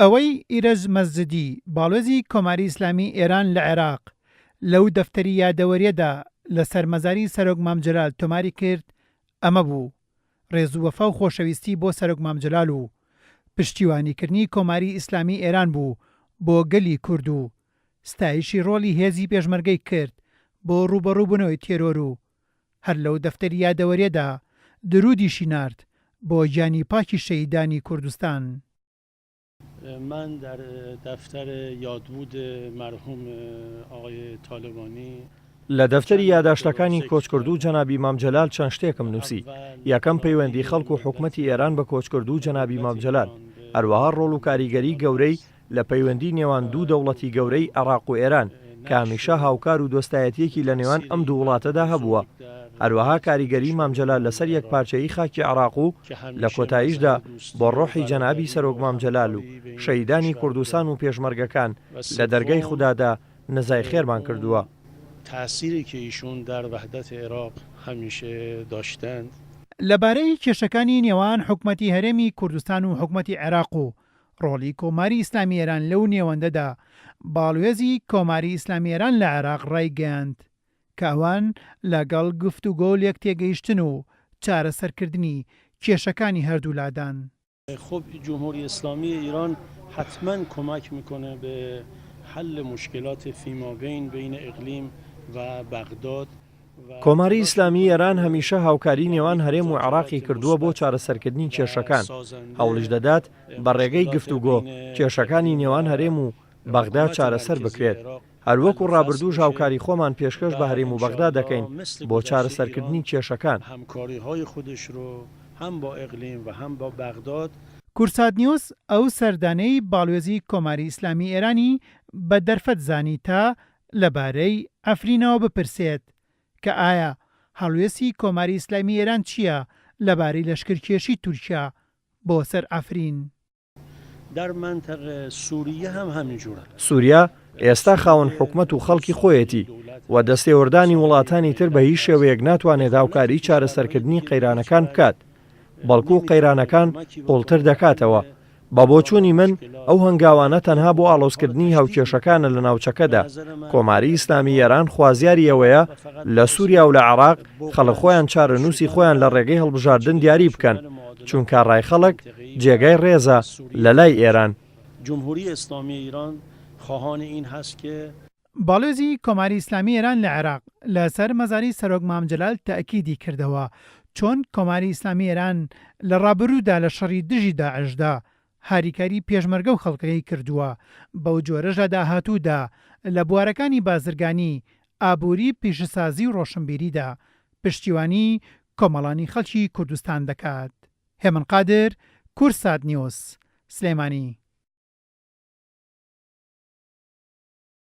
ئەوەی ئیرەج مەسجدی باڵۆزی کۆماری ئیسلامی ئێران لە عێراق لەو دەفتەری یادەوەریەدا لەسەر مەزاری سەرۆک مام جەلال تۆماری کرد ئەمە بوو ڕێز و وەفا و خۆشەویستی بۆ سەرۆک مام جەلال و پشتیوانیکردنی کۆماری ئیسلامی ئێران بوو بۆ گەلی کورد و ستایشی ڕۆڵی هێزی پێشمەرگەی کرد بۆ ڕوبەڕووبوونەوەی تێرۆر و هەر لەو دەفتەری یادەوەریەدا درودیشی نارد بۆ گیانی پاکی شەهیدانی کوردستان. من در دفتر یادبود مرحوم آقای طالبانی لە دەفتەری یاداشتەکانی کۆچکردوو جەنابی مام جەلال چەند شتێکم نووسی. یەکەم پەیوەندی خەڵک و حکومەتی ئێران بە کۆچکردوو جەنابی مام جەلال، هەروەها ڕۆڵ و کاریگەری گەورەی لە پەیوەندی نێوان دوو دەوڵەتی گەورەی عێراق و ئێران کە هەمیشە هاوکار و دۆستایەتیەکی لە نێوان ئەم دوو وڵاتەدا هەبووە. هەروەها کاریگەری مام جەلال لەسەر یەکپارچەیی خاکی عێراق و لە کۆتاییشدا بۆ ڕۆحی جەنابی سەرۆک مام جەلال و شەهیدانی کوردستان و پێشمەرگەکان لە دەرگای خوددادا نزای خێرمان کردووە. تأثیری که ایشون در وحدت عراق همیشه داشتند. لەبارەی کێشەکانی نێوان حکومەتی هەرێمی کوردستان و حکومەتی عێراق و ڕۆڵی کۆماری ئیسلامی ئێران لەو نێوەندەدا باڵوێزی کۆماری ئیسلامی ئێران لە عێراق ڕایگەیاند کە ئەوان لەگەڵ گفتوگۆ و یەکتێگەیشتن و چارەسەرکردنی کێشەکانی هەردوو لادان. خب جمهوری اسلامی ایران حتما کمک میکنه به حل مشکلات فيما بین اقلیم و بغداد. کۆماری ئیسلامی ئێران هەمیشە هاوکاری نێوان هەرێم و عێراقی کردووە بۆ چارەسەرکردنی کێشەکان. هەوڵش دەدات بە ڕێگەی گفتوگۆ کێشەکانی نێوان هەرێم و بەغدا چارەسەر بکرێت. هەروەکو ڕابردووش هاوکاری خۆمان پێشکەش بە هەرێم و بەغدا دەکەین بۆ چارەسەرکردنی کێشەکان. همکاری‌های خودش رو هم با اقلیم و هم با بغداد. کورسات نیوز ئەو سەردانەی باڵوێزی کۆماری ئیسلامی ئێرانی بە دەرفەت زانی تا لەبارەی ئەفرینەوە بپرسێت کە ئایا هەڵوێستی کۆماری ئیسلامی ئێران چییە لەبارەی لەشکرکێشی تورکیا بۆ سەر ئەفرین. در منطقه سوریه هم همینجوره. سووریا ئێستا خاوەن حکومەت و خەڵکی خۆیەتی و دەستێوەردانی وڵاتانی تر بە هیچ شێوەیەک ناتوانێت هاوکاری چارەسەرکردنی قەیرانەکان بکات. بەڵکو و قەیرانەکان قوڵتر دەکاتەوە. بە بۆچوونی من ئەو هەنگاوانە تەنها بۆ ئاڵۆزکردنی هاوکێشەکانە لە ناوچەکەدا. کۆماری ئیسلامی ئێران خوازیاری ئەوەیە لە سووریا و لە عێراق خەڵک خۆیان چارەنووسی خۆیان لە ڕێگەی هەڵبژاردن دیاری بکەن، چونکە ڕای خەڵک جێگای ڕێزە لە لای ئێران. جمهوری اسلامی ایران خواهان این هست که باڵێزی کۆماری ئیسلامی ئێران لە عێراق لەسەر مەزاری سەرۆک مام جەلال تەئکیدی کردەوە چۆن کۆماری ئیسلامی ئێران لە ڕابردوودا لە شەڕی دژی داعشدا هاریکاری پێشمەرگە و خەڵکەکەی کردووە. بەو جۆرەژە داهاتوودا لە بوارەکانی بازرگانی ئابووری پیشەسازی و ڕۆشنبیریدا پشتیوانی کۆمەڵانی خەڵکی کوردستان دەکات. هێمن قادر، کورسات نیوز، سلێمانی.